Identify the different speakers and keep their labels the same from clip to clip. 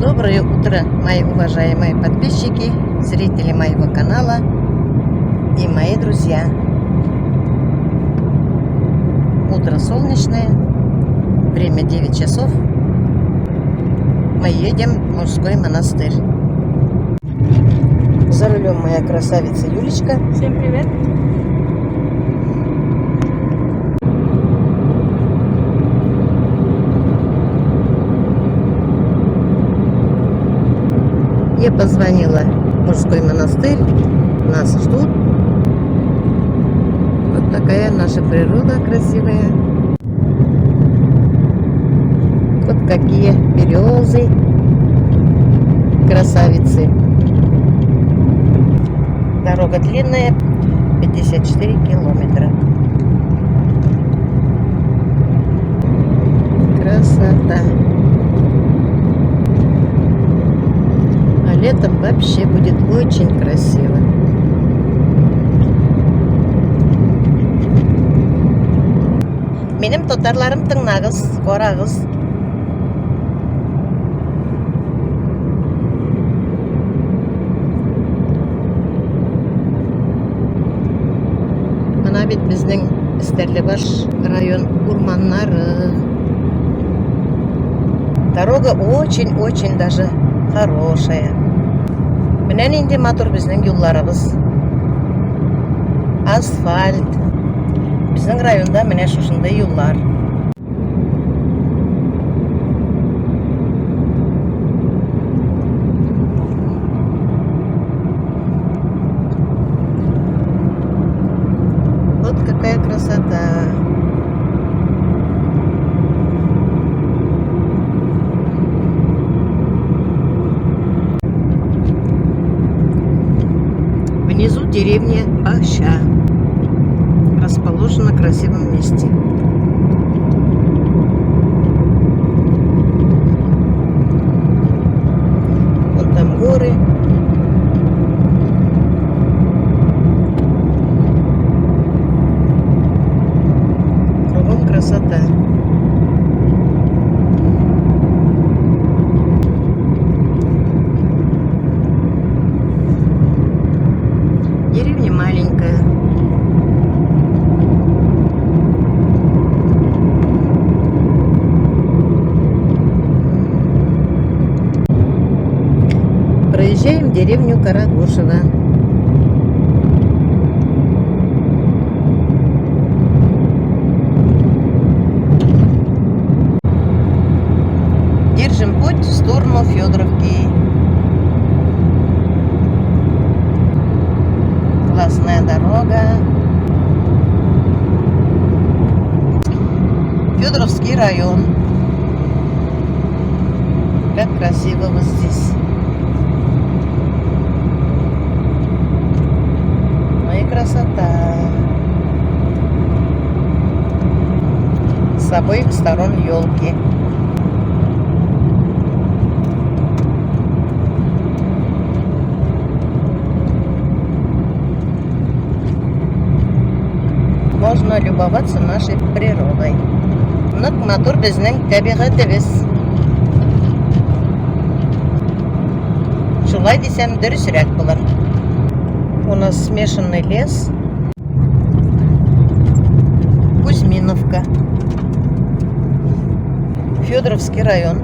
Speaker 1: Доброе утро, мои уважаемые подписчики, зрители моего канала и мои друзья. Утро солнечное, время 9 часов. Мы едем в мужской монастырь. За рулем моя красавица Юлечка.
Speaker 2: Всем привет!
Speaker 1: Я позвонила в мужской монастырь, нас ждут. Вот такая наша природа красивая. Вот какие березы, красавицы. Дорога длинная, 54 километра. Красота. Летом вообще будет очень красиво. Benim totarlarım tыңнагыз, карагыз. Мына бит безнең Стәрлебаш район урманнары. Дорога очень-очень даже хорошая. Менә нинди матур безнең юлларыбыз. Асфальт. Безнең районда менә шушындай юллар. Вот какая красота. Внизу деревня Бахча, расположена в красивом месте. Вон там горы. Кругом красота. Деревня маленькая. Проезжаем деревню Карагушево. Держим путь в сторону Федоровки. Классная дорога. Федоровский район. Как красиво вот здесь. Ну и красота. С обоих сторон елки. Можно любоваться нашей природой. Нык матур безнең табигатыбыз. Шулай дисәм дөресрәк булыр. У нас смешанный лес. Кузьминовка. Федоровский район.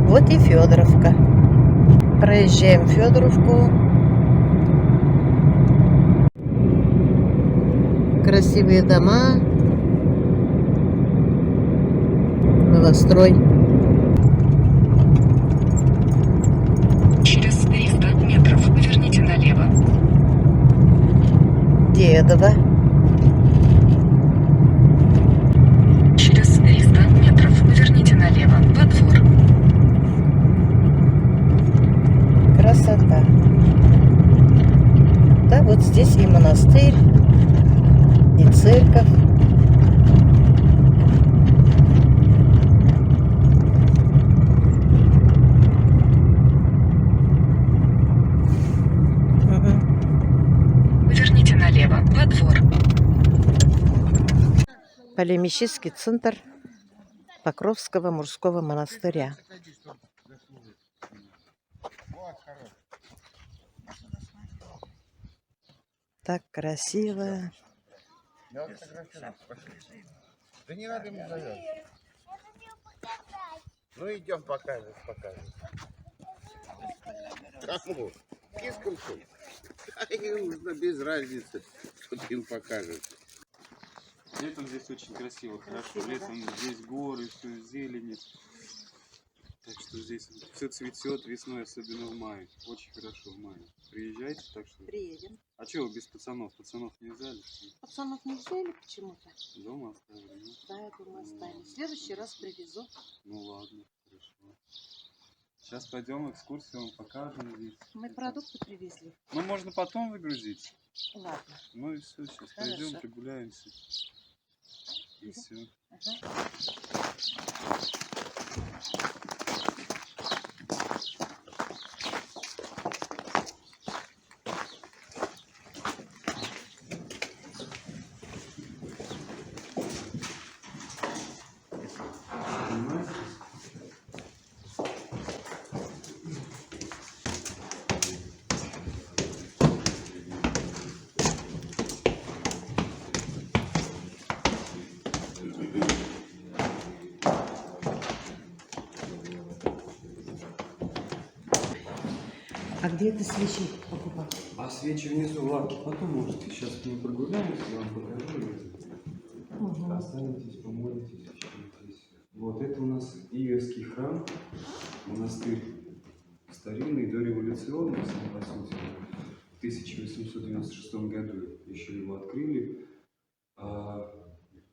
Speaker 1: Вот и Федоровка. Проезжаем Федоровку. Красивые дома. Новострой.
Speaker 3: Через 300 метров поверните налево.
Speaker 1: Дедово.
Speaker 3: Через 300 метров поверните налево. Во двор.
Speaker 1: Красота. Да, вот здесь и монастырь, и церковь.
Speaker 3: Поверните налево. Во двор.
Speaker 1: Полемический центр Покровского мужского монастыря. Так красиво.
Speaker 2: Да не надо ему завязывать. Ну идем покажем. Кому? Кискам что ли? Да без разницы, что ты им покажешь.
Speaker 4: Летом здесь очень красиво, хорошо. Летом здесь горы, все зелени. Так что здесь все цветет весной, особенно в мае. Очень хорошо в мае. Приезжайте, так что...
Speaker 1: Приедем.
Speaker 4: А что вы без пацанов? Пацанов не взяли?
Speaker 1: Пацанов не взяли почему-то.
Speaker 4: Дома оставили? Ну?
Speaker 1: Да, я думаю, оставили. В следующий раз привезу.
Speaker 4: Ну ладно, хорошо. Сейчас пойдем экскурсию вам покажем здесь.
Speaker 1: Мы продукты привезли.
Speaker 4: Ну можно потом выгрузить.
Speaker 1: Ладно.
Speaker 4: Ну и все, сейчас
Speaker 1: Хорошо.
Speaker 4: пойдем, прогуляемся. И все.
Speaker 1: А где ты свечи покупал?
Speaker 5: А свечи внизу в лавке потом можете. Сейчас к ним прогуляемся, я вам покажу. Останетесь, помолитесь еще здесь. Вот это у нас Иверский храм, монастырь старинный, дореволюционный, по сути. В 1896 году еще его открыли.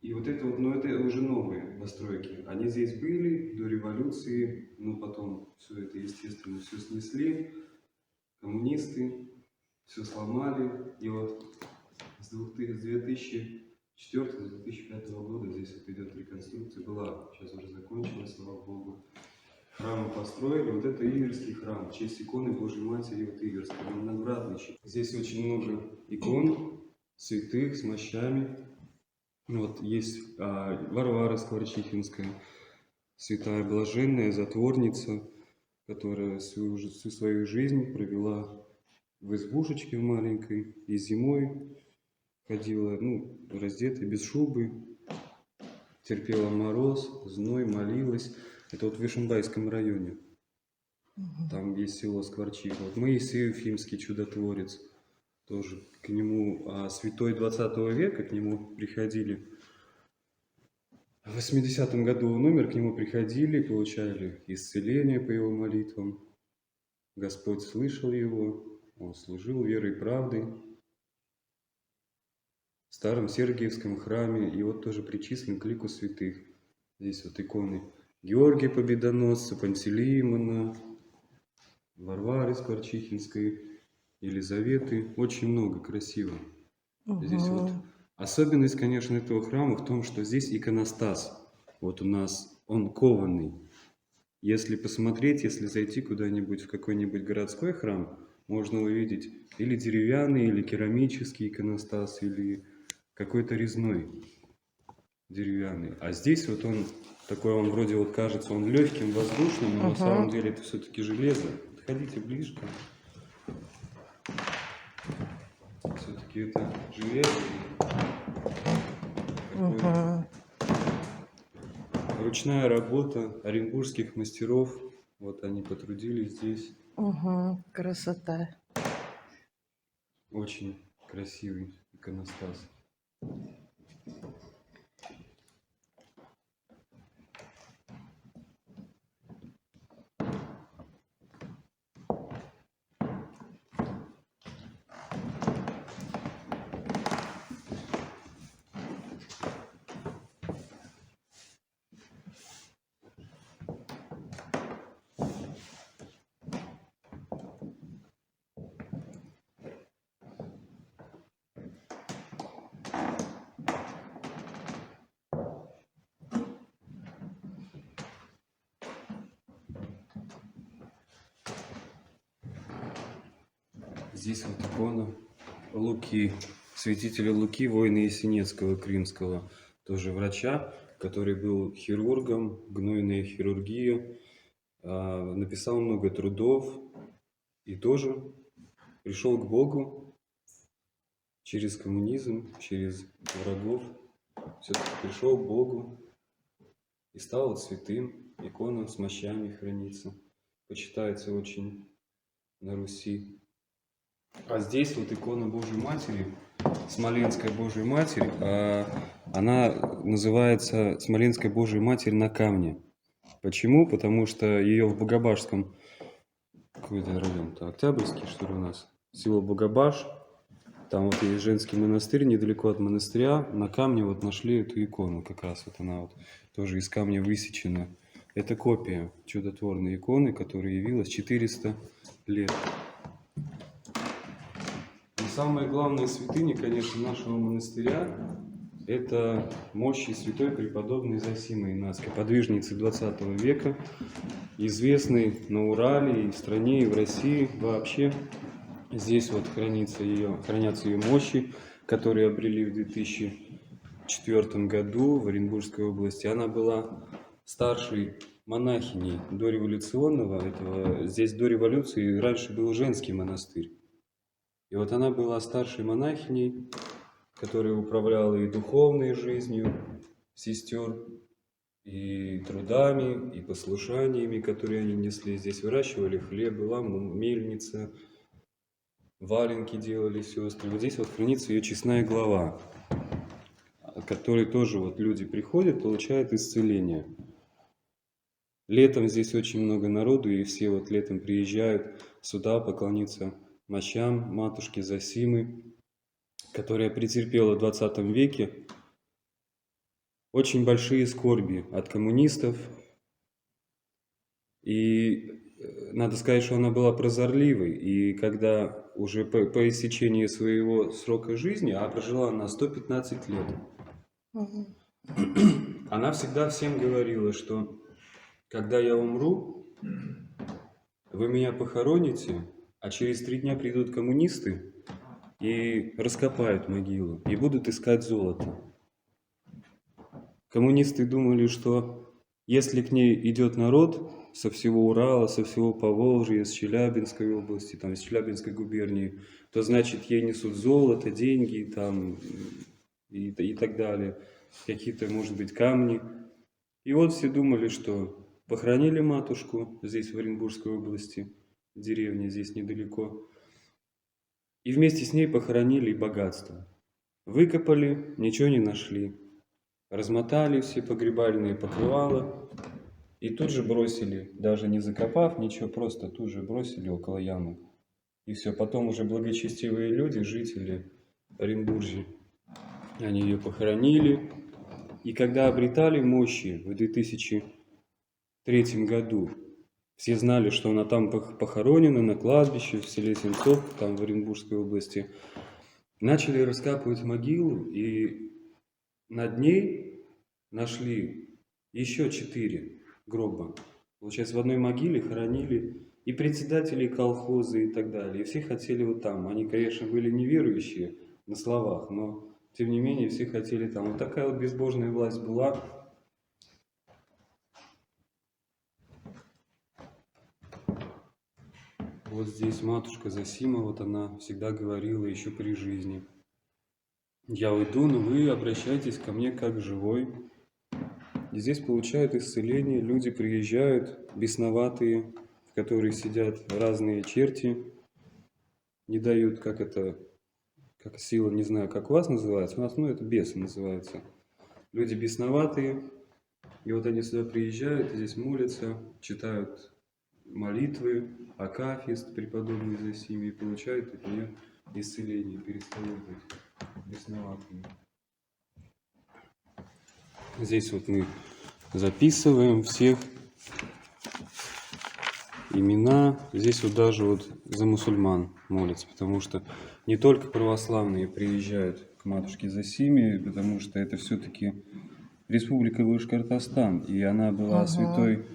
Speaker 5: И вот это вот, но это уже новые постройки. Они здесь были до революции, но потом все это, естественно, все снесли. Коммунисты все сломали, и вот с 2004-2005 года здесь вот идет реконструкция, была, сейчас уже закончилась, слава Богу. Храмы построили, вот это Иверский храм, в честь иконы Божьей Матери вот Иверской, Виноградничий. Здесь очень много икон, святых с мощами. Вот есть Варвара Скворчихинская, святая блаженная затворница, которая всю свою жизнь провела в избушечке маленькой и зимой ходила, раздетой, без шубы, терпела мороз, зной, молилась. Это вот в Ишимбайском районе. Там есть село Скворчиха. Вот Моисей Уфимский чудотворец. Тоже к нему святой 20 века, к нему приходили. В 80-м году он умер, к нему приходили, получали исцеление по его молитвам. Господь слышал его, он служил верой и правдой в старом Сергиевском храме, и вот тоже причислен к лику святых. Здесь вот иконы Георгия Победоносца, Пантелеимона, Варвары Скворчихинской, Елизаветы. Очень много, красиво. Здесь вот особенность, конечно, этого храма в том, что здесь иконостас. Вот у нас он кованый. Если посмотреть, если зайти куда-нибудь в какой-нибудь городской храм, можно увидеть или деревянный, или керамический иконостас, или какой-то резной деревянный. А здесь вот он такой, он вроде вот кажется, он легким, воздушным, но на самом деле это все-таки железо. Подходите ближе. Все-таки это железо. Ручная работа оренбургских мастеров. Вот они потрудились здесь.
Speaker 1: Красота.
Speaker 5: Очень красивый иконостас. Здесь вот икона Луки, святителя Луки, воина Есенинского, Крымского. тоже врача, который был хирургом, гнойная хирургия, написал много трудов и тоже пришел к Богу через коммунизм, через врагов. Все-таки пришел к Богу и стал вот святым. Икона с мощами хранится. Почитается очень на Руси. А здесь вот икона Божьей Матери, Смоленская Божья Матерь, она называется Смоленская Божья Матерь на камне. Почему? Потому что ее в Богобажском, какой-то район-то, Октябрьский, что ли, у нас, село Богобаж, там вот есть женский монастырь, недалеко от монастыря, на камне вот нашли эту икону, как раз вот она вот тоже из камня высечена. Это копия чудотворной иконы, которая явилась 400 лет. И самая главная святыня, конечно, нашего монастыря – это мощи святой преподобной Зосимы Инатской, подвижницы 20 века, известной на Урале и в стране, и в России вообще. Здесь вот хранятся ее мощи, которые обрели в 2004 году в Оренбургской области. Она была старшей монахиней дореволюционного, здесь до революции раньше был женский монастырь. И вот она была старшей монахиней, которая управляла и духовной жизнью сестер, и трудами, и послушаниями, которые они несли. Здесь выращивали хлеб, была мельница, валенки делали сестры. Вот здесь вот хранится ее честная глава, от которой тоже вот люди приходят, получают исцеление. Летом здесь очень много народу, и все вот летом приезжают сюда поклониться мощам матушки Зосимы, которая претерпела в 20 веке очень большие скорби от коммунистов. И надо сказать, что она была прозорливой. И когда уже по истечении своего срока жизни, а прожила она 115 лет, она всегда всем говорила, что когда я умру, вы меня похороните, а через 3 дня придут коммунисты и раскопают могилу, и будут искать золото. Коммунисты думали, что если к ней идет народ со всего Урала, со всего Поволжья, из Челябинской области, там, из Челябинской губернии, то значит ей несут золото, деньги там, и так далее, какие-то, может быть, камни. И вот все думали, что похоронили матушку здесь, в Оренбургской области, в деревне здесь недалеко, и вместе с ней похоронили и богатство. Выкопали, ничего не нашли. Размотали все погребальные покрывала и тут же бросили, даже не закопав ничего, просто тут же бросили около ямы. И все, потом уже благочестивые люди, жители Оренбуржья, они ее похоронили. И когда обретали мощи в 2003 году, все знали, что она там похоронена на кладбище в селе Сенцов, там в Оренбургской области, начали раскапывать могилу, и над ней нашли еще 4 гроба. Получается, в одной могиле хоронили и председателей колхоза и так далее. И все хотели вот там. Они, конечно, были неверующие на словах, но тем не менее все хотели там. Вот такая вот безбожная власть была. Вот здесь матушка Зосима, вот она всегда говорила еще при жизни: я уйду, но вы обращайтесь ко мне как живой. И здесь получают исцеление, люди приезжают, бесноватые, в которых сидят разные черти, не дают, как сила, не знаю, как у вас называется, у нас, это бесы называются. Люди бесноватые, и вот они сюда приезжают, здесь молятся, читают молитвы, акафист преподобной Зосиме, и получают от нее исцеление, перестают быть бесноватыми. Здесь вот мы записываем всех имена. Здесь вот даже вот за мусульман молятся, потому что не только православные приезжают к матушке Зосиме, потому что это все-таки республика Башкортостан, и она была святой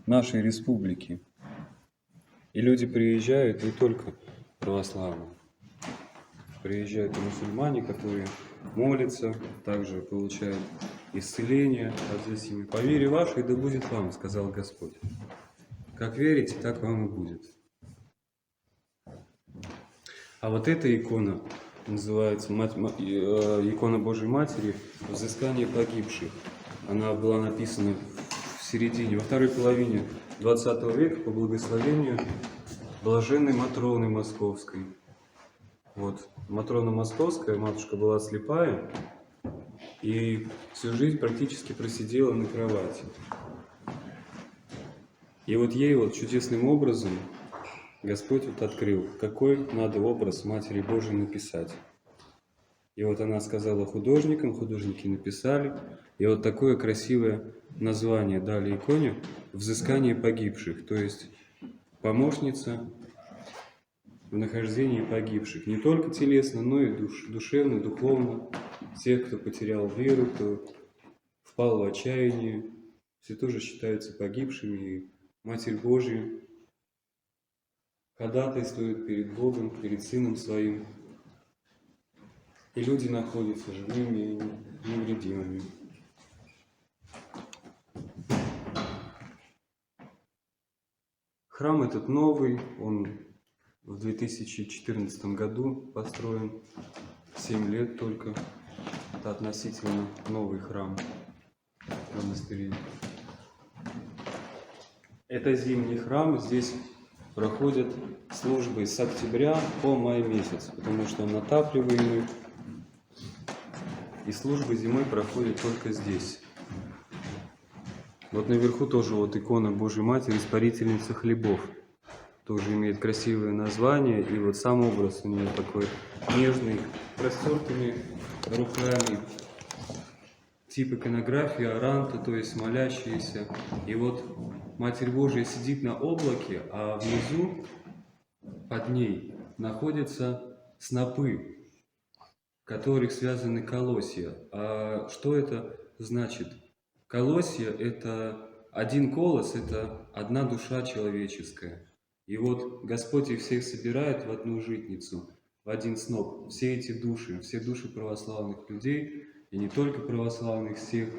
Speaker 5: нашей республики. И люди приезжают не только православные, приезжают и мусульмане, которые молятся, также получают исцеление от засимы. «По вере вашей да будет вам», сказал Господь. Как верите, так вам и будет. А вот эта икона называется икона Божьей Матери «Взыскание погибших». Она была написана в середине, во второй половине 20 века по благословению блаженной Матроны Московской. Вот, Матрона Московская, матушка была слепая и всю жизнь практически просидела на кровати. И вот ей вот чудесным образом Господь вот открыл, какой надо образ Матери Божией написать. И вот она сказала художникам, художники написали, и вот такое красивое название дали иконе «Взыскание погибших», то есть помощница в нахождении погибших, не только телесно, но и душевно, духовно, всех, кто потерял веру, кто впал в отчаяние, все тоже считаются погибшими, и Матерь Божья ходатайствует перед Богом, перед Сыном Своим, и люди находятся живыми и невредимыми. Храм этот новый, он в 2014 году построен, 7 лет только. Это относительно новый храм в монастыре. Это зимний храм, здесь проходят службы с октября по май месяц, потому что он отапливаемый, и службы зимой проходят только здесь. Вот наверху тоже вот икона Божьей Матери, Испарительница хлебов. Тоже имеет красивое название, и вот сам образ у нее такой нежный, простертыми руками, тип иконографии, аранта, то есть молящиеся. И вот Матерь Божия сидит на облаке, а внизу, под ней, находятся снопы, в которых связаны колосья. А что это значит? Колосья – это один колос, это одна душа человеческая. И вот Господь их всех собирает в одну житницу, в один сноп. Все эти души, все души православных людей, и не только православных всех,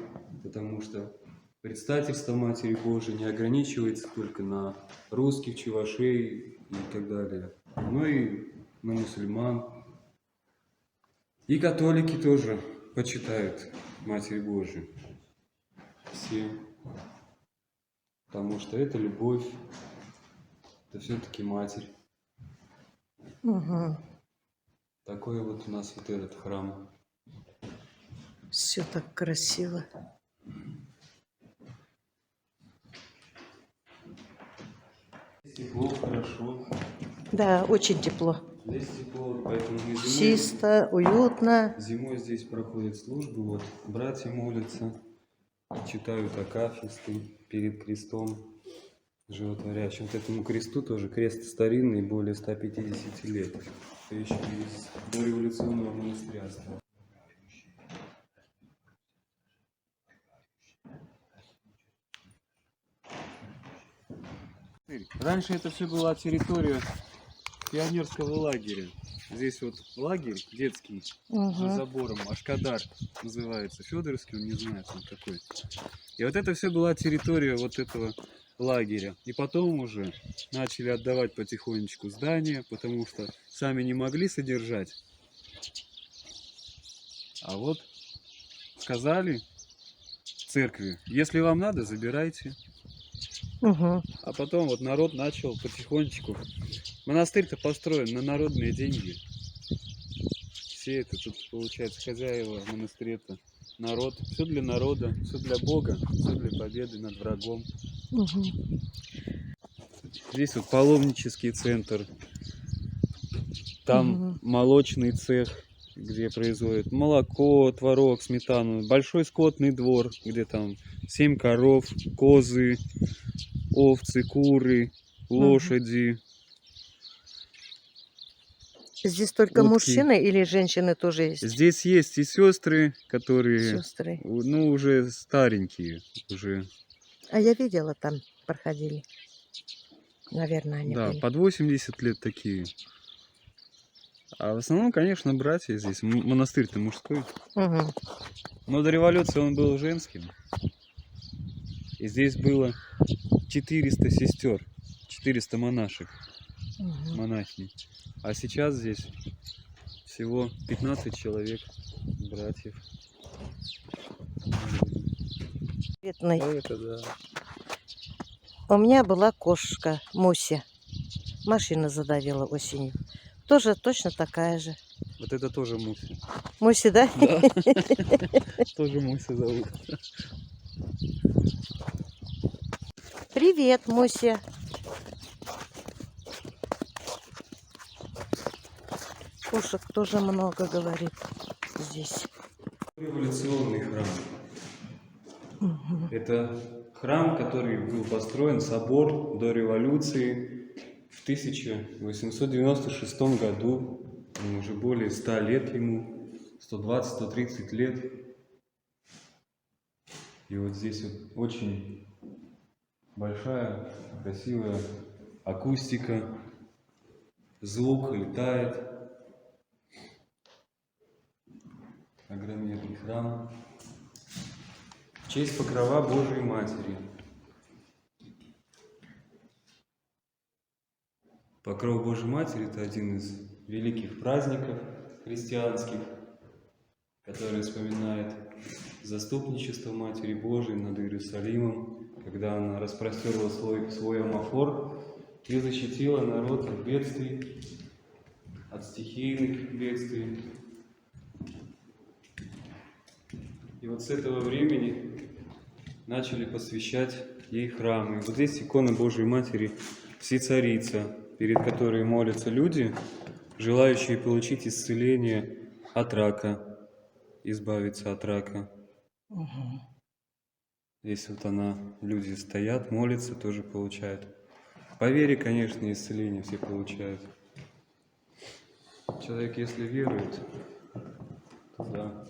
Speaker 5: потому что предстательство Матери Божией не ограничивается только на русских, чувашей и так далее, но и на мусульман. И католики тоже почитают Матерь Божию. Все. Потому что это любовь, это все-таки Матерь.
Speaker 1: Угу.
Speaker 5: Такой вот у нас вот этот храм.
Speaker 1: Все так красиво.
Speaker 5: Тепло, хорошо.
Speaker 1: Да, очень тепло.
Speaker 5: Здесь тепло, поэтому мы зимой,
Speaker 1: Чисто, уютно.
Speaker 5: зимой здесь проходят службы, вот братья молятся, читают акафисты перед крестом животворящим. Вот этому кресту тоже крест старинный, более 150 лет. Это еще из дореволюционного монастыря осталось. Раньше это все была территория пионерского лагеря. Здесь вот лагерь детский за забором, Ашкадар называется, Федоровский, он не знает, он какой. И вот это все была территория вот этого лагеря. И потом уже начали отдавать потихонечку здания, потому что сами не могли содержать. А вот сказали церкви, если вам надо, забирайте.
Speaker 1: Угу.
Speaker 5: А потом вот народ начал потихонечку. Монастырь-то построен на народные деньги. Все это тут, получается, хозяева монастыря-то. Народ. Все для народа, все для Бога, все для победы над врагом.
Speaker 1: Угу.
Speaker 5: Здесь вот паломнический центр. Там молочный цех, где производят молоко, творог, сметану. Большой скотный двор, где там 7 коров, козы, овцы, куры, лошади.
Speaker 1: Здесь только
Speaker 5: утки.
Speaker 1: мужчины или женщины тоже есть?
Speaker 5: Здесь есть и сестры, которые,
Speaker 1: Сестры.
Speaker 5: ну, уже старенькие, уже.
Speaker 1: А я видела, там проходили. Наверное, они
Speaker 5: Да,
Speaker 1: были.
Speaker 5: под 80 лет такие.
Speaker 4: А в основном, конечно, братья здесь. Монастырь-то мужской.
Speaker 1: Угу.
Speaker 4: Но до революции он был женским. И здесь было 400 сестер, 400 монашек, монахинь. А сейчас здесь всего 15 человек, братьев.
Speaker 1: Цветной.
Speaker 4: Это да.
Speaker 1: У меня была кошка Муся. Машина задавила осенью. Тоже точно такая же.
Speaker 4: Вот это тоже Муся.
Speaker 1: Муся, да?
Speaker 4: Да. Тоже Муся зовут.
Speaker 1: Привет, Муся. Кошек тоже много, говорит, здесь.
Speaker 5: Революционный храм. Это храм, который был построен, собор до революции в 1896 году. Уже более 100 лет ему, 120-130 лет. И вот здесь вот очень большая, красивая акустика, звук летает. Огроменный храм. В честь покрова Божией Матери. Покров Божией Матери – это один из великих праздников христианских, который вспоминает заступничество Матери Божией над Иерусалимом, когда она распростерла свой амофор и защитила народ от бедствий, от стихийных бедствий. И вот с этого времени начали посвящать ей храмы. Вот здесь икона Божией Матери Всецарица, перед которой молятся люди, желающие получить исцеление от рака, избавиться от рака. Здесь вот она, люди стоят, молятся, тоже получают. По вере, конечно, исцеление все получают. Человек, если верует, то да.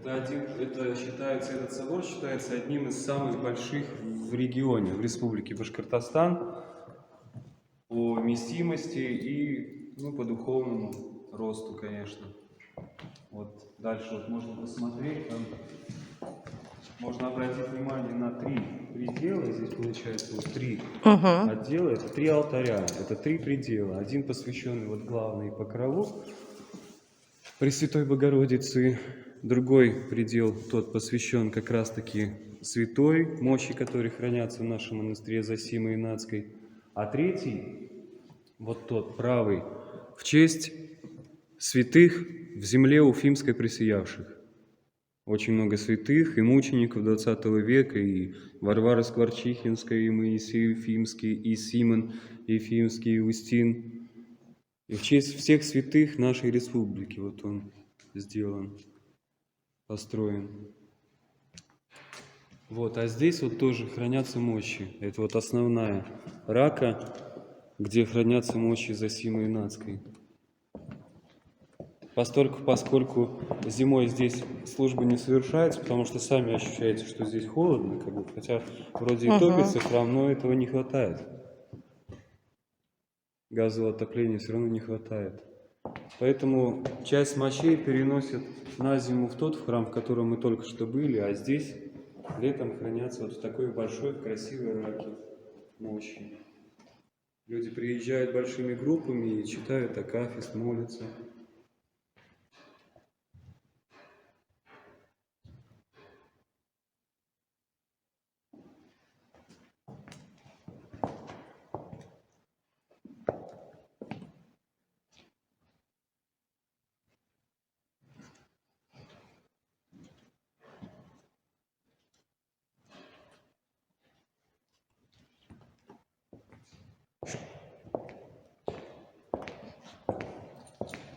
Speaker 5: Этот собор считается одним из самых больших в регионе, в республике Башкортостан, по вместимости и по духовному росту, конечно. Вот дальше вот можно посмотреть, там можно обратить внимание на 3 предела, здесь получается вот 3 отдела, это 3 алтаря, это 3 предела, один посвященный вот главной покрову Пресвятой Богородицы, другой предел тот посвящен как раз-таки святой мощи, которые хранятся в нашем монастыре Зосимы Инатской, а третий, вот тот правый, в честь святых в земле Уфимской пресиявших. Очень много святых и мучеников 20 века, и Варвара Скворчихинская, и Моисей Уфимский, и Симон Ефимский, и Устин. И в честь всех святых нашей республики вот он сделан, построен. Вот, а здесь вот тоже хранятся мощи. Это вот основная рака, где хранятся мощи Зосимы Инатской. Поскольку зимой здесь служба не совершается, потому что сами ощущаете, что здесь холодно, как бы, хотя вроде и топится храм, но этого не хватает. Газового отопления все равно не хватает. Поэтому часть мощей переносят на зиму в тот храм, в котором мы только что были, а здесь летом хранятся вот в такой большой, красивой раке мощи. Люди приезжают большими группами и читают акафист, молятся.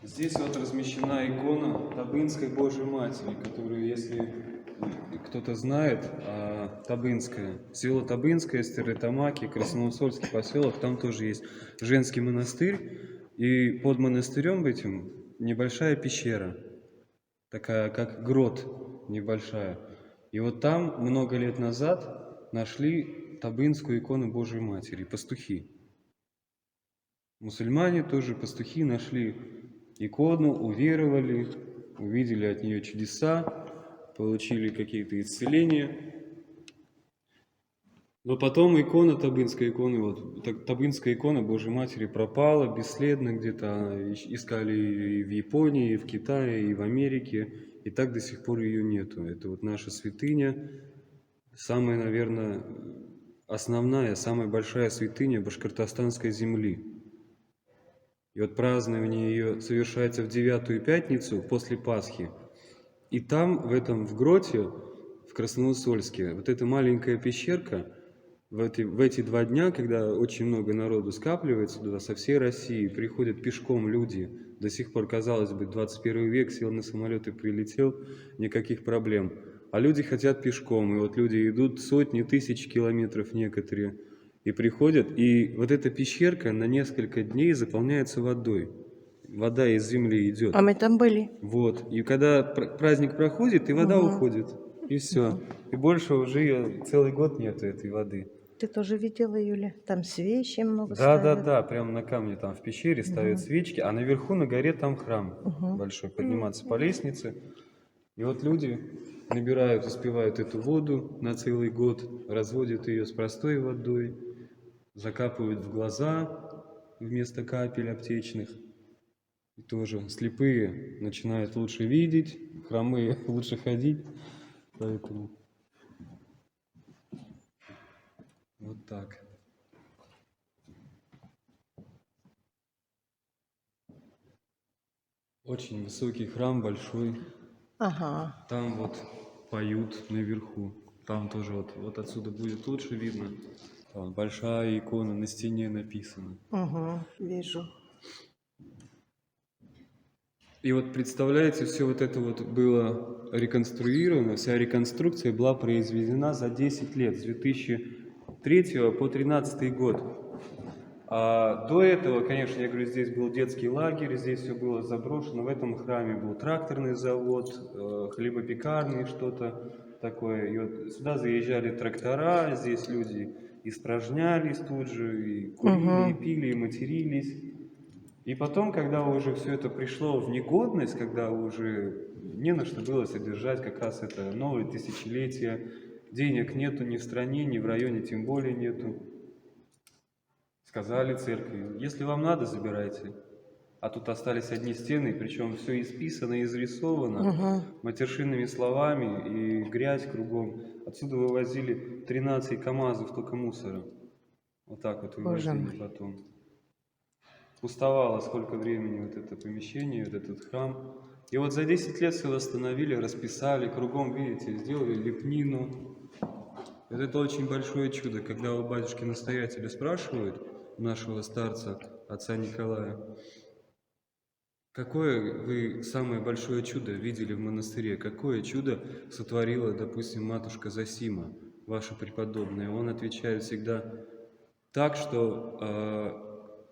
Speaker 5: Здесь вот размещена икона Табынской Божьей Матери, которую, если кто-то знает, Табынская, село Табынское, Стерлитамаки, Красноусольский поселок, там тоже есть женский монастырь, и под монастырем этим небольшая пещера, такая как грот небольшая. И вот там много лет назад нашли Табынскую икону Божьей Матери, пастухи. Мусульмане тоже, пастухи, нашли икону, уверовали, увидели от нее чудеса, получили какие-то исцеления. Но потом икона, Табынская икона Божьей Матери пропала бесследно где-то. Искали и в Японии, и в Китае, и в Америке. И так до сих пор ее нету. Это вот наша святыня, самая, наверное, основная, самая большая святыня Башкортостанской земли. И вот празднование ее совершается в 9-ю пятницу после Пасхи. И там, в гроте, в Красноусольске, вот эта маленькая пещерка, в эти 2 дня, когда очень много народу скапливается туда со всей России, приходят пешком люди, до сих пор, казалось бы, 21 век, сел на самолет и прилетел, никаких проблем. А люди хотят пешком, и вот люди идут сотни тысяч километров некоторые, и приходят, и вот эта пещерка на несколько дней заполняется водой. Вода из земли идет.
Speaker 1: А мы там были.
Speaker 5: Вот, и когда праздник проходит, и вода уходит, и все. И больше уже ее целый год нету, этой воды.
Speaker 1: Ты тоже видела, Юля? Там свечи много
Speaker 5: Да,
Speaker 1: ставят.
Speaker 5: да, прямо на камне там в пещере ставят свечки, а наверху на горе там храм большой, подниматься по лестнице. И вот люди набирают, успевают эту воду на целый год, разводят ее с простой водой, закапывают в глаза вместо капель аптечных. И тоже слепые начинают лучше видеть, хромые лучше ходить. Поэтому вот так. Очень высокий храм, большой.
Speaker 1: Ага.
Speaker 5: Там вот поют наверху. Там тоже вот отсюда будет лучше видно. Там большая икона на стене написана.
Speaker 1: Угу, вижу.
Speaker 5: И вот представляете, все вот это вот было реконструировано, вся реконструкция была произведена за 10 лет, с 2003 по 2013 год. А до этого, конечно, я говорю, здесь был детский лагерь, здесь все было заброшено. В этом храме был тракторный завод, хлебопекарный, что-то такое. И вот сюда заезжали трактора, здесь люди испражнялись тут же, и курили, и пили, и матерились. И потом, когда уже все это пришло в негодность, когда уже не на что было содержать, как раз это новое тысячелетие, денег нету ни в стране, ни в районе, тем более нету. Сказали церкви, если вам надо, забирайте. А тут остались одни стены, причем все исписано, изрисовано, матершинными словами и грязь кругом. Отсюда вывозили 13 КАМАЗов только мусора. Вот так вот вывозили потом. Пустовало сколько времени вот это помещение, вот этот храм. И вот за 10 лет все восстановили, расписали, кругом, видите, сделали лепнину. Вот это очень большое чудо, когда у батюшки-настоятеля спрашивают, нашего старца, отца Николая, какое вы самое большое чудо видели в монастыре, какое чудо сотворила, допустим, матушка Зосима, ваша преподобная? Он отвечает всегда так, что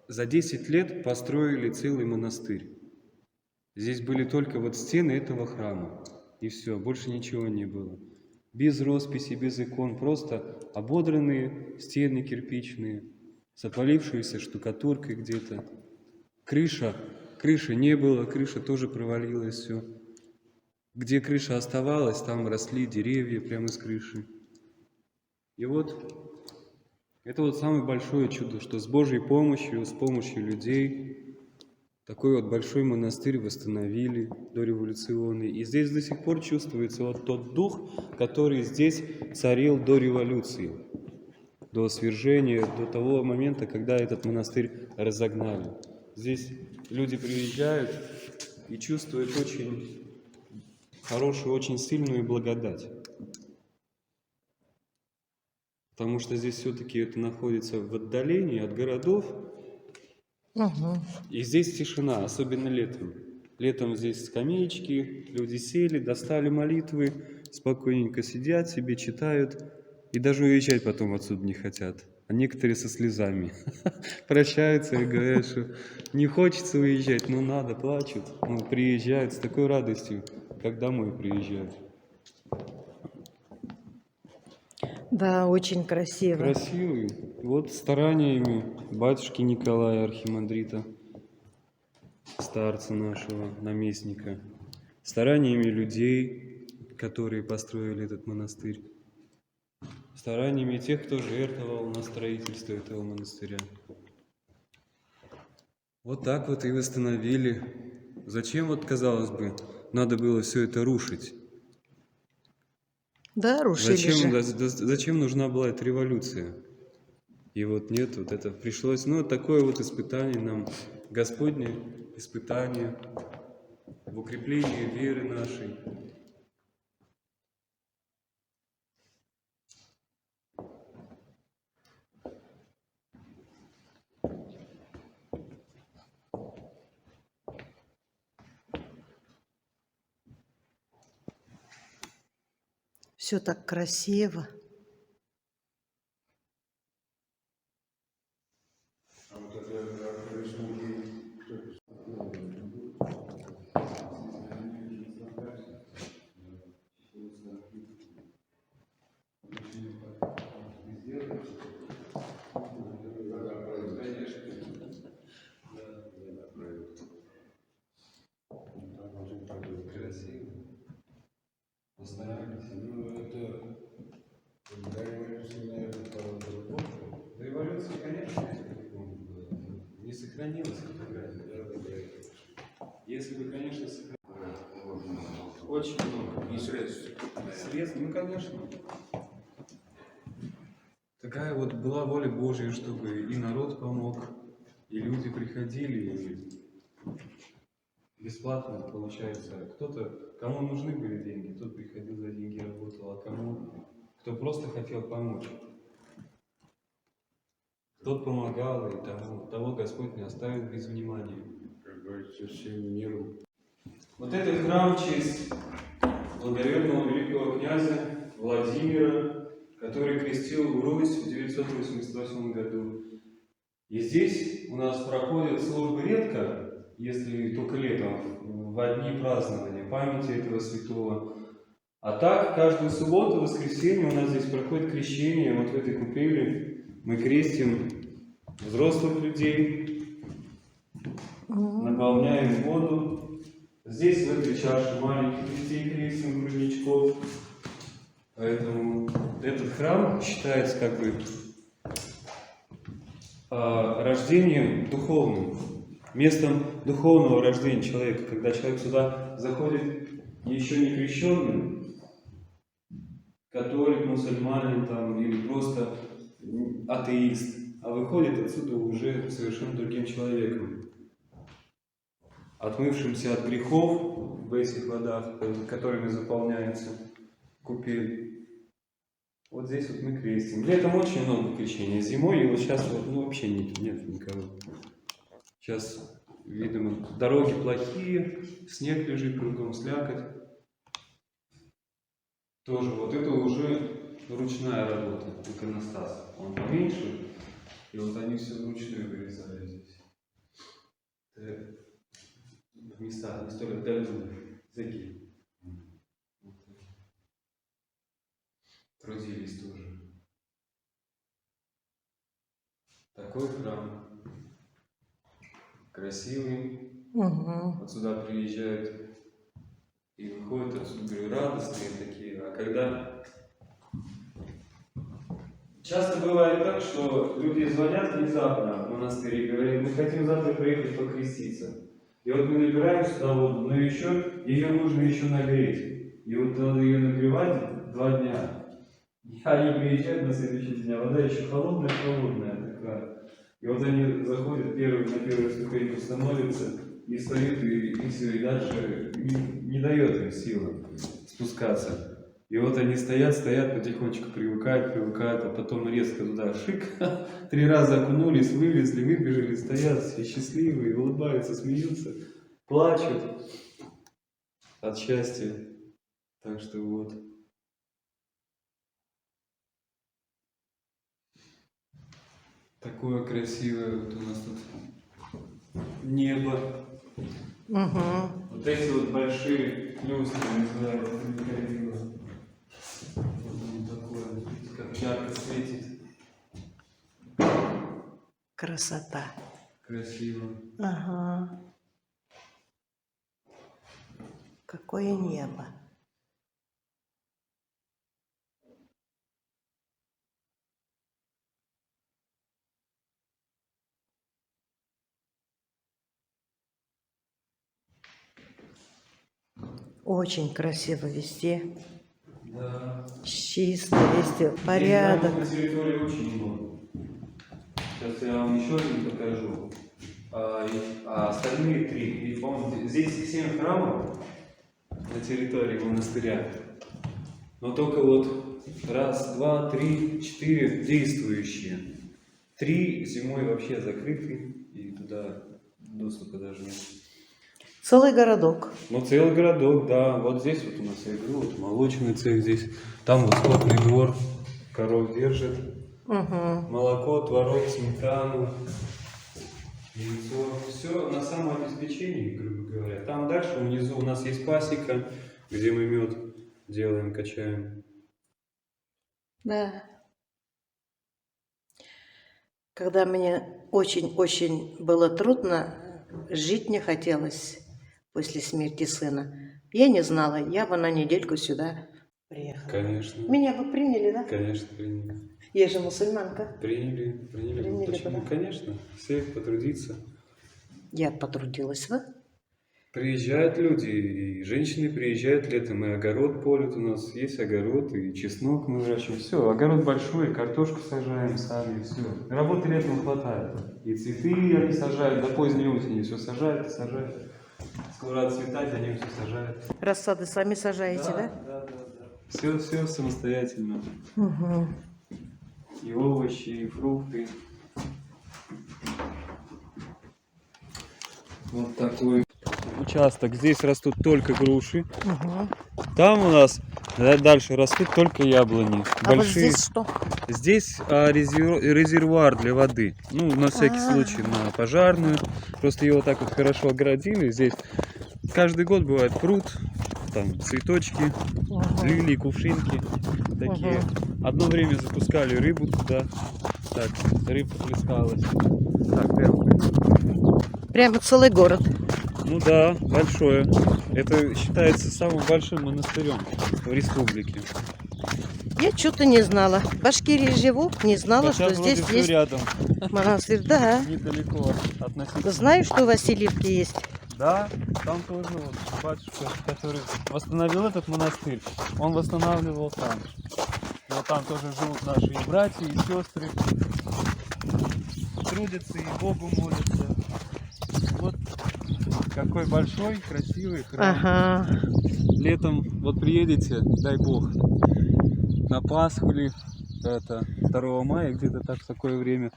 Speaker 5: за 10 лет построили целый монастырь. Здесь были только вот стены этого храма, и все, больше ничего не было. Без росписи, без икон, просто ободранные стены кирпичные, с отвалившейся штукатуркой где-то. Крыши не было, крыша тоже провалилась, все. Где крыша оставалась, там росли деревья прямо с крыши. И вот, это вот самое большое чудо, что с Божьей помощью, с помощью людей, такой вот большой монастырь восстановили дореволюционный. И здесь до сих пор чувствуется вот тот дух, который здесь царил до революции, до свержения, до того момента, когда этот монастырь разогнали. Здесь люди приезжают и чувствуют очень хорошую, очень сильную благодать. Потому что здесь все-таки это находится в отдалении от городов. И здесь тишина, особенно летом. Летом здесь скамеечки, люди сели, достали молитвы, спокойненько сидят себе, читают. И даже уезжать потом отсюда не хотят. А некоторые со слезами прощаются и говорят, что не хочется уезжать, но надо, плачут. Ну, приезжают с такой радостью, как домой приезжают.
Speaker 1: Да, очень красиво.
Speaker 5: Красивый. Вот стараниями батюшки Николая Архимандрита, старца нашего, наместника, стараниями людей, которые построили этот монастырь, стараниями тех, кто жертвовал на строительство этого монастыря. Вот так вот и восстановили. Зачем, вот, казалось бы, надо было все это рушить?
Speaker 1: Да, рушили же.
Speaker 5: Зачем нужна была эта революция? И вот нет, вот это пришлось, ну, такое вот испытание нам, Господне испытание в укреплении веры нашей.
Speaker 1: Все так красиво.
Speaker 5: Революция, конечно, не сохранилась фотография. Если бы, конечно, сохранилась. Очень много.
Speaker 2: И средств.
Speaker 5: Средств, ну, конечно. Такая вот была воля Божья, чтобы и народ помог, и люди приходили, и бесплатно, получается. Кто-то, кому нужны были деньги, тот приходил за деньги, работал, а кому, кто просто хотел помочь, тот помогал, и того Господь не оставил без внимания.
Speaker 2: Как говорится, всем миру.
Speaker 5: Вот этот храм в честь благоверного великого князя Владимира, который крестил Русь в 988 году. И здесь у нас проходят службы редко, если только летом, в одни празднования памяти этого святого. А так, каждую субботу, воскресенье у нас здесь проходит крещение. Вот в этой купели мы крестим взрослых людей, наполняем воду. Здесь в этой чаше маленьких детей крестим, грудничков. Поэтому этот храм считается как бы рождением духовным, местом духовного рождения человека, когда человек сюда заходит еще не крещенным, католик, мусульманин там, или просто атеист, а выходит отсюда уже совершенно другим человеком, отмывшимся от грехов в этих водах, которыми заполняется купель. Вот здесь вот мы крестим. Летом очень много крещения, зимой его сейчас вот, ну, вообще нет никого. Сейчас, видимо, дороги плохие, снег лежит кругом, слякоть. Тоже вот это уже ручная работа, иконостас. Он поменьше, и вот они все вручную вырезали здесь. В местах не столь отдаленных загиб. Трудились тоже. Такой храм. Красивый. Вот сюда приезжают и выходят отсюда, говорю, радостные такие. А когда... Часто бывает так, что люди звонят внезапно в монастырь и говорят, мы хотим завтра приехать покреститься. И вот мы набираем сюда воду, но еще ее нужно еще нагреть. И вот надо ее нагревать 2 дня. Они приезжают на следующий день, а вода еще холодная такая. И вот они заходят на первую ступеньку, становятся и стоят, и все, и дальше не дает им силы спускаться. И вот они стоят, потихонечку привыкают, а потом резко туда шик, 3 раза окунулись, вылезли, выбежали, стоят все счастливые, улыбаются, смеются, плачут от счастья. Так что вот. Такое красивое вот у нас тут небо. Вот эти вот большие люстры называются. Вот такое. Как
Speaker 1: Красота.
Speaker 5: Красиво.
Speaker 1: Ага. Какое небо. Очень красиво везде.
Speaker 5: Да.
Speaker 1: Чисто везде. Порядок.
Speaker 5: Здесь на территории очень много. Сейчас я вам еще один покажу. А остальные 3. Ведь, по-моему, здесь 7 храмов на территории монастыря. Но только вот 1, 2, 3, 4 действующие. 3 зимой вообще закрыты, и туда доступа даже нет.
Speaker 1: Целый городок.
Speaker 5: Ну, целый городок, да. Вот здесь вот у нас я говорю, вот молочный цех здесь. Там вот скотный двор, коров держит.
Speaker 1: Угу.
Speaker 5: Молоко, творог, сметану, яйцо. Все на самообеспечении, грубо говоря. Там дальше внизу у нас есть пасека, где мы мед делаем, качаем.
Speaker 1: Да. Когда мне очень-очень было трудно, жить не хотелось после смерти сына, я не знала, я бы на недельку сюда приехала.
Speaker 5: Конечно.
Speaker 1: Меня бы приняли, да?
Speaker 5: Конечно, приняли.
Speaker 1: Я же мусульманка.
Speaker 5: Приняли.
Speaker 1: Приняли,
Speaker 5: Почему?
Speaker 1: да.
Speaker 5: Конечно. Все потрудиться.
Speaker 1: Я потрудилась, да?
Speaker 5: Приезжают люди, и женщины приезжают летом, и огород полют у нас, есть огород, и чеснок мы выращиваем. Все, огород большой, картошку сажаем сами, все. Работы летом хватает. И цветы они сажают, до поздней осени все сажают и сажают. Скоро отцветать, они все сажают.
Speaker 1: Рассады сами сажаете, да?
Speaker 5: Да. Все самостоятельно.
Speaker 1: Угу.
Speaker 5: И овощи, и фрукты. Вот такой участок. Здесь растут только груши.
Speaker 1: Угу.
Speaker 5: Там у нас дальше растут только яблони.
Speaker 1: А вот здесь что?
Speaker 5: Здесь резервуар для воды. Ну, на всякий случай, на пожарную. Просто его так вот хорошо оградили. Здесь каждый год бывает пруд, там цветочки, лилии, кувшинки такие. Одно время запускали рыбу туда. Так, рыбка плескалась. Так,
Speaker 1: Прямо целый город.
Speaker 5: ну да, большое. Это считается самым большим монастырем в республике.
Speaker 1: Я что-то не знала. В Башкирии живу, не знала,
Speaker 5: Хотя
Speaker 1: что
Speaker 5: вроде
Speaker 1: здесь
Speaker 5: всё
Speaker 1: есть
Speaker 5: рядом,
Speaker 1: монастырь. Да.
Speaker 5: недалеко относительно.
Speaker 1: Знаю, что в Васильевке есть.
Speaker 5: Да, там тоже вот батюшка, который восстановил этот монастырь, он восстанавливал там. И вот там тоже живут наши и братья, и сестры. Трудятся и Богу молятся. Вот какой большой, красивый храм.
Speaker 1: Ага.
Speaker 5: Летом вот приедете, дай бог, на Пасху или это 2 мая, где-то так в такое время,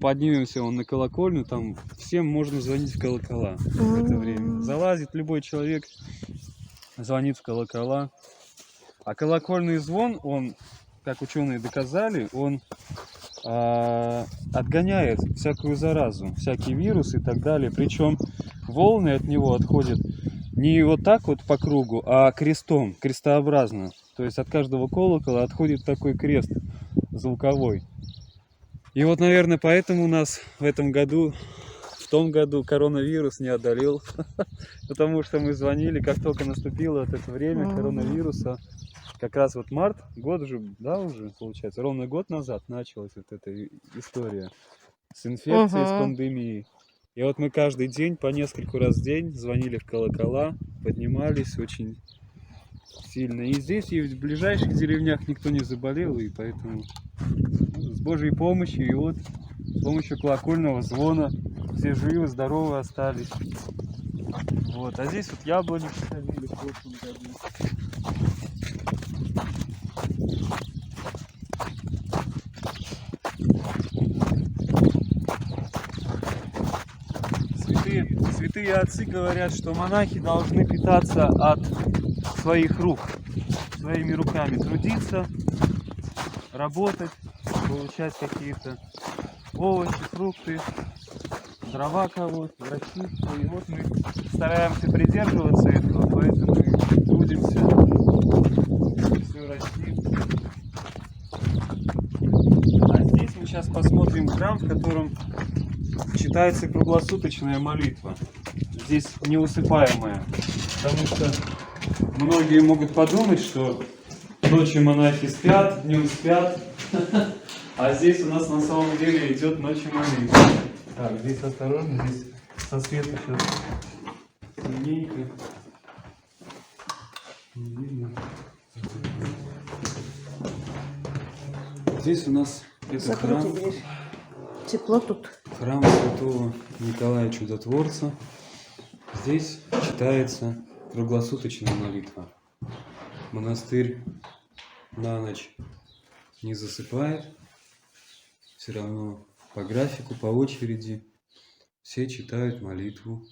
Speaker 5: поднимемся на колокольню, там всем можно звонить в колокола в это время. Залазит любой человек, звонит в колокола. А колокольный звон, он, как ученые доказали, он отгоняет всякую заразу, всякий вирус и так далее. Причем волны от него отходят не вот так вот по кругу, а крестом, крестообразно. То есть от каждого колокола отходит такой крест звуковой. И вот, наверное, поэтому у нас в этом году, в том году коронавирус не одолел. Потому что мы звонили, как только наступило вот это время коронавируса. Как раз вот март, год уже, да, уже получается, ровно год назад началась вот эта история с инфекцией, с пандемией. И вот мы каждый день, по нескольку раз в день звонили в колокола, поднимались очень сильно. И здесь, и в ближайших деревнях никто не заболел, и поэтому с Божьей помощью, и вот с помощью колокольного звона все живы, здоровы остались. Вот, а здесь вот яблони посадили в прошлом году. Святые отцы говорят, что монахи должны питаться от своих рук, своими руками трудиться, работать, получать какие-то овощи, фрукты, дрова колоть, раститься. И вот мы стараемся придерживаться этого, поэтому и трудимся, все растим. А здесь мы сейчас
Speaker 4: сейчас посмотрим храм, в котором читается круглосуточная молитва. Здесь неусыпаемая. Потому что многие могут подумать, что ночью монахи спят, днем спят. А здесь у нас на самом деле идет ночью молитва. Так, здесь осторожно, здесь со света сейчас темненько. Не видно. Здесь у нас это
Speaker 1: Закройте
Speaker 4: храм.
Speaker 1: дверь. Тепло тут.
Speaker 4: Храм святого Николая Чудотворца. Здесь читается круглосуточная молитва. Монастырь на ночь не засыпает. Все равно по графику, по очереди все читают молитву.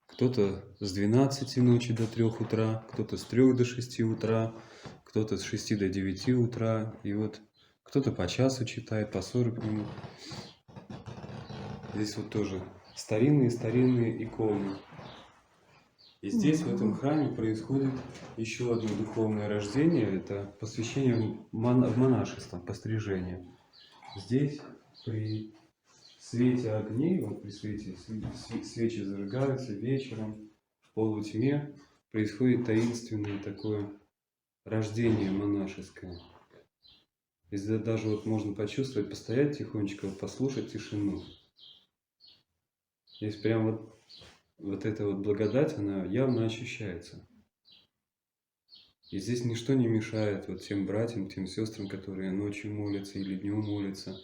Speaker 4: Кто-то с 12 ночи до 3 утра, кто-то с 3 до 6 утра, кто-то с 6 до 9 утра. И вот кто-то по часу читает, по 40 минут. Здесь вот тоже старинные иконы. И здесь, в этом храме, происходит еще одно духовное рождение. Это посвящение в монашество, пострижение. Здесь при свете огней, вот при свете свечи зажигаются вечером, в полутьме происходит таинственное такое рождение монашеское. Здесь даже вот можно почувствовать, постоять тихонечко, послушать тишину. Здесь прям вот эта вот благодать, она явно ощущается. И здесь ничто не мешает вот тем братьям, тем сестрам, которые ночью молятся или днем молятся,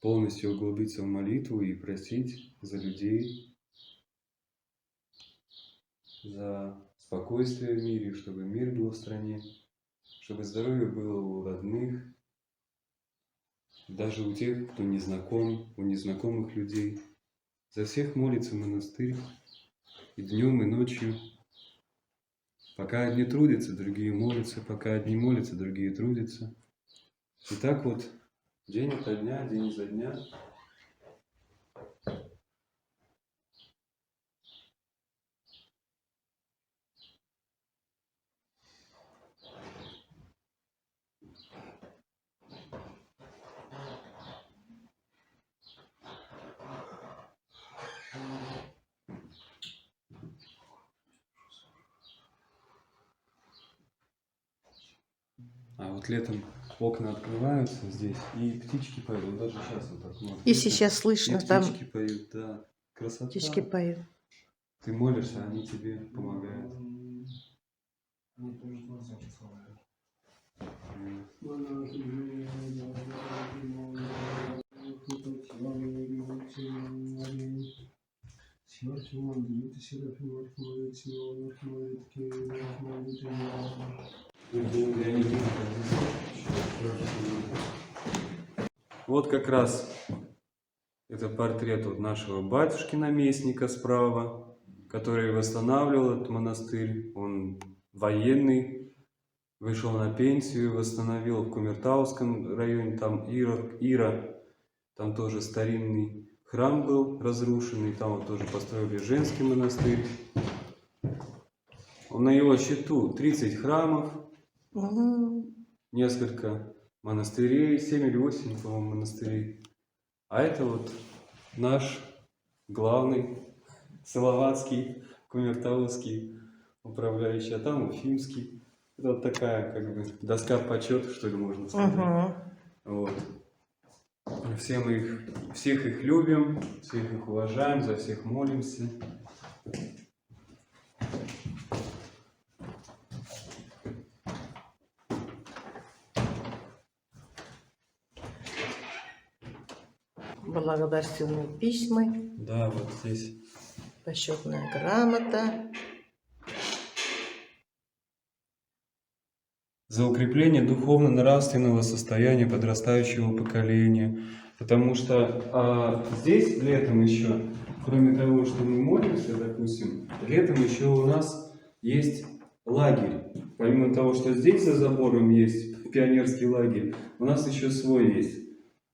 Speaker 4: полностью углубиться в молитву и просить за людей, за спокойствие в мире, чтобы мир был в стране, чтобы здоровье было у родных, даже у тех, кто не знаком, у незнакомых людей. За всех молится монастырь и днем, и ночью. Пока одни трудятся, другие молятся, пока одни молятся, другие трудятся. И так вот день ото дня, день изо дня. А вот летом окна открываются здесь, и птички поют. Вот даже сейчас вот так можно.
Speaker 1: И сейчас слышно,
Speaker 4: И
Speaker 1: там
Speaker 4: птички поют, да. Красота.
Speaker 1: птички поют.
Speaker 4: Ты молишься, они тебе помогают. Вот как раз это портрет вот нашего батюшки-наместника справа, который восстанавливал этот монастырь. Он военный, вышел на пенсию, восстановил в Кумертауском районе, там Ира, там тоже старинный храм был разрушенный, там вот тоже построили женский монастырь. На его счету 30 храмов, несколько монастырей, 7 или 8, по-моему, монастырей. А это вот наш главный Салаватский, Кумертаусский управляющий, а там Уфимский. Это вот такая, как бы, доска почета, что ли, можно сказать. Вот. Всех их любим, всех их уважаем, за всех молимся.
Speaker 1: Благодарственные письма,
Speaker 4: Да, вот здесь.
Speaker 1: почетная грамота.
Speaker 4: За укрепление духовно-нравственного состояния подрастающего поколения. Потому что здесь летом еще, кроме того, что мы молимся, допустим, летом еще у нас есть лагерь. Помимо того, что здесь за забором есть пионерский лагерь, у нас еще свой есть,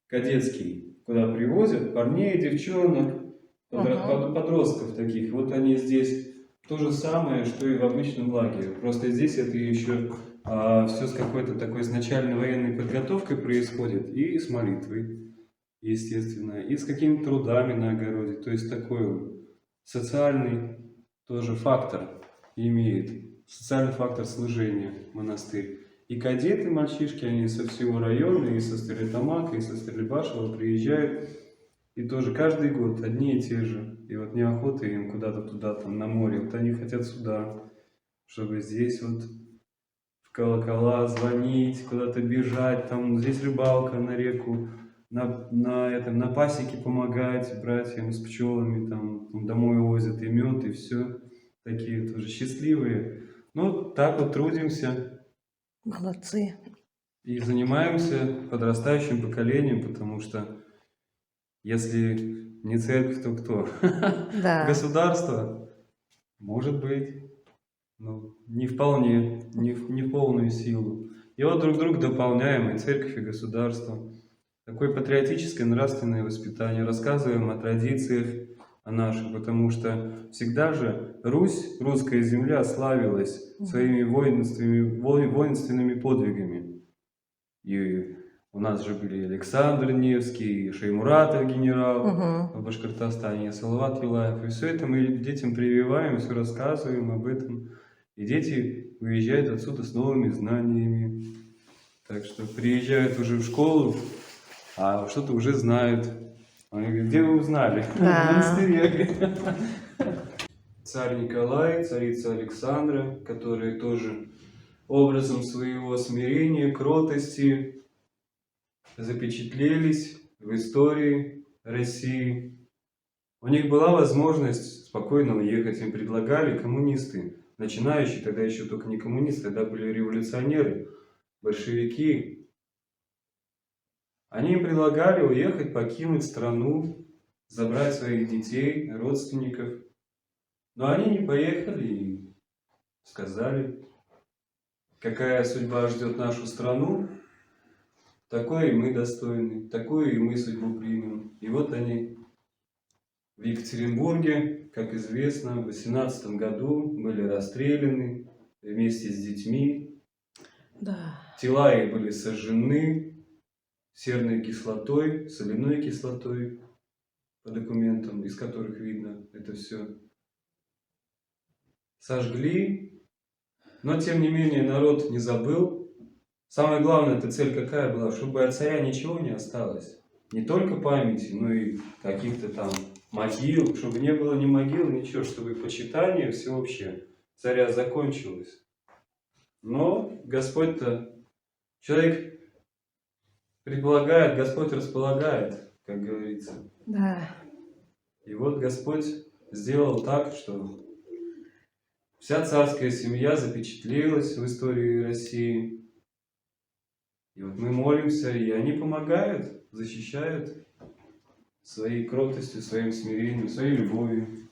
Speaker 4: кадетский, куда привозят парней, девчонок, подростков таких. Вот они здесь то же самое, что и в обычном лагере. Просто здесь это еще
Speaker 5: все с какой-то такой изначальной военной подготовкой происходит, и с молитвой, естественно, и с какими-то трудами на огороде. То есть такой социальный тоже фактор имеет, социальный фактор служения монастырь. И кадеты, мальчишки, они со всего района, и со Стерлитамака, и со Стерлибашева приезжают, и тоже каждый год одни и те же. И вот неохота им куда-то туда, там, на море, вот они хотят сюда, чтобы здесь вот в колокола звонить, куда-то бежать, там здесь рыбалка на реку, на пасеке помогать братьям с пчелами, там домой возят и мед, и все. Такие тоже счастливые. Ну, так вот трудимся
Speaker 1: Молодцы.
Speaker 5: и занимаемся подрастающим поколением, потому что если не церковь, то кто?
Speaker 1: Да.
Speaker 5: Государство? Может быть. Ну, не вполне, не в полную силу. И вот друг друга дополняем, и церковь, и государство. Такое патриотическое нравственное воспитание. Рассказываем о традициях, о наших, потому что всегда же Русь, русская земля, славилась своими воинственными подвигами. И у нас же были Александр Невский, Шеймуратов генерал в Башкортостане, Салават Юлаев. И все это мы детям прививаем, все рассказываем об этом. И дети уезжают отсюда с новыми знаниями. Так что приезжают уже в школу, а что-то уже знают. Они говорят, где вы узнали?
Speaker 1: Да.
Speaker 5: В монастыре. Царь Николай, царица Александра, которые тоже образом своего смирения, кротости запечатлелись в истории России. У них была возможность спокойно уехать, им предлагали коммунисты, начинающие, тогда еще только не коммунисты, тогда были революционеры, большевики. Они им предлагали уехать, покинуть страну, забрать своих детей, родственников. Но они не поехали и сказали, какая судьба ждет нашу страну, такой и мы достойны, такую и мы судьбу примем. И вот они в Екатеринбурге, как известно, в 18 году были расстреляны вместе с детьми.
Speaker 1: Да.
Speaker 5: Тела их были сожжены серной кислотой, соляной кислотой, по документам, из которых видно это все. Сожгли, но тем не менее народ не забыл. Самое главное, эта цель какая была? Чтобы от царя ничего не осталось. Не только памяти, но и каких-то там могил, чтобы не было ни могил, ничего, чтобы почитание всеобщее царя закончилось. Но Господь-то, человек предполагает, Господь располагает, как говорится.
Speaker 1: Да.
Speaker 5: И вот Господь сделал так, что вся царская семья запечатлелась в истории России. И вот мы молимся, и они помогают, защищают своей кротостью, своим смирением, своей любовью.